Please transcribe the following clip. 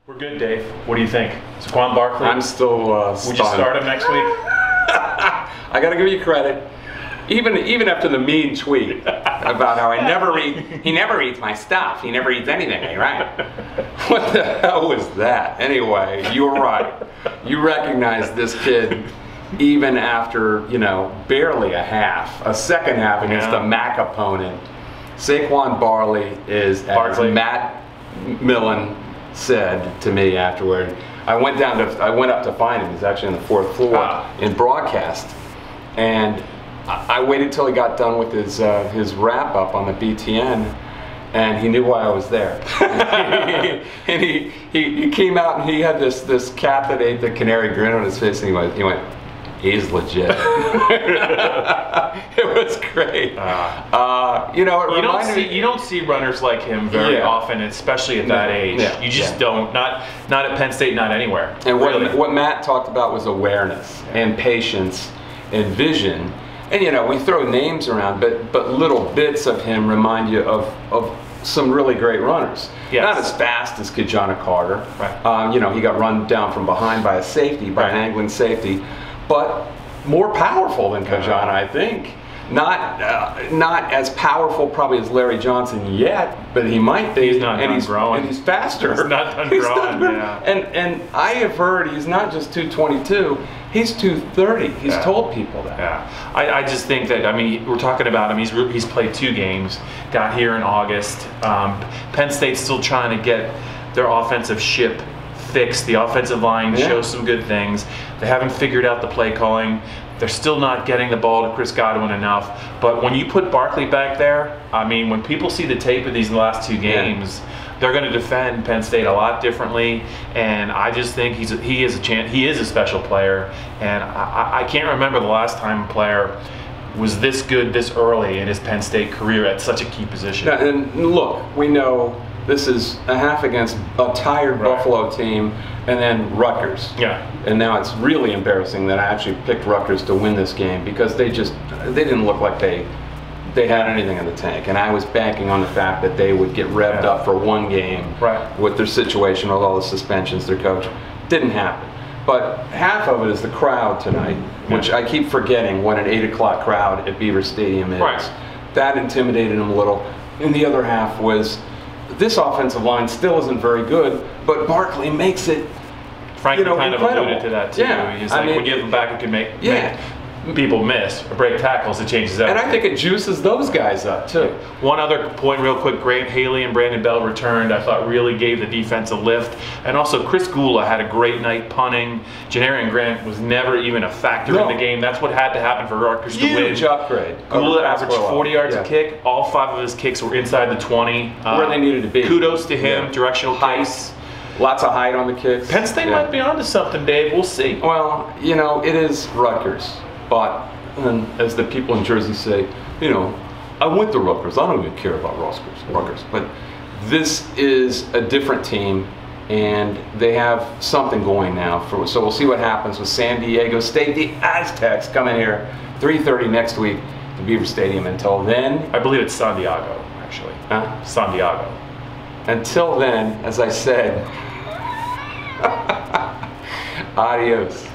We're good, Dave. What do you think? Saquon Barkley? I'm still Would you start him next week? I got to give you credit. Even after the mean tweet about how he never eats my stuff. He never eats anything, right? What the hell was that? Anyway, you were right. You recognize this kid even after, barely a second half against a MAC opponent. Saquon Barkley is, as Matt Millen said to me afterward, I went up to find him. He's actually on the 4th floor in broadcast, and I waited till he got done with his wrap up on the BTN, and he knew why I was there. And he came out and he had this cat that ate the canary grin on his face, and he went, he's legit. It was great. You don't see runners like him very often, especially at that age. You just don't. Not at Penn State, not anywhere. And what Matt talked about was awareness and patience and vision. And we throw names around, but little bits of him remind you of some really great runners. Yes. Not as fast as Kajana Carter. Right. He got run down from behind by an angling safety, but more powerful than Kajana, I think. Not as powerful probably as Larry Johnson yet, but he might be. He's not done growing. And he's faster. He's not done growing. Yeah. And I have heard he's not just 222. He's 230. He's told people that. Yeah. I just think that, we're talking about him. He's played 2 games. Got here in August. Penn State's still trying to get their offensive ship fixed. The offensive line shows some good things. They haven't figured out the play calling. They're still not getting the ball to Chris Godwin enough. But when you put Barkley back there, when people see the tape of these last 2 games, they're going to defend Penn State a lot differently. And I just think he is a special player. And I can't remember the last time a player was this good this early in his Penn State career at such a key position. Yeah, and look, we know this is a half against a tired Buffalo team, and then Rutgers. Yeah. And now it's really embarrassing that I actually picked Rutgers to win this game, because they didn't look like they had anything in the tank. And I was banking on the fact that they would get revved up for one game with their situation, with all the suspensions, their coach. Didn't happen. But half of it is the crowd tonight, which I keep forgetting what an 8 o'clock crowd at Beaver Stadium is. Right. That intimidated them a little. And the other half was, this offensive line still isn't very good, but Barkley makes it, Frankie kind incredible. of alluded to that too. Yeah. He's like, when you have a back who can make people miss or break tackles, it changes everything. And I think it juices those guys up too. One other point real quick, Grant Haley and Brandon Bell returned. I thought really gave the defense a lift. And also Chris Gula had a great night punting. Janarian Grant was never even a factor in the game. That's what had to happen for Rutgers to win. Huge upgrade. Gula averaged 40 yards a kick. All 5 of his kicks were inside the 20. Where they needed to be. Kudos to him. Directional kicks. Lots of height on the kicks. Penn State might be onto something, Dave. We'll see. Well, it is Rutgers. But, as the people in Jersey say, I went to Rutgers. I don't even care about Rutgers. But this is a different team, and they have something going now. So we'll see what happens with San Diego State. The Aztecs come in here 3:30 next week to Beaver Stadium. Until then, I believe it's San Diego, actually. San Diego. Until then, as I said, adios.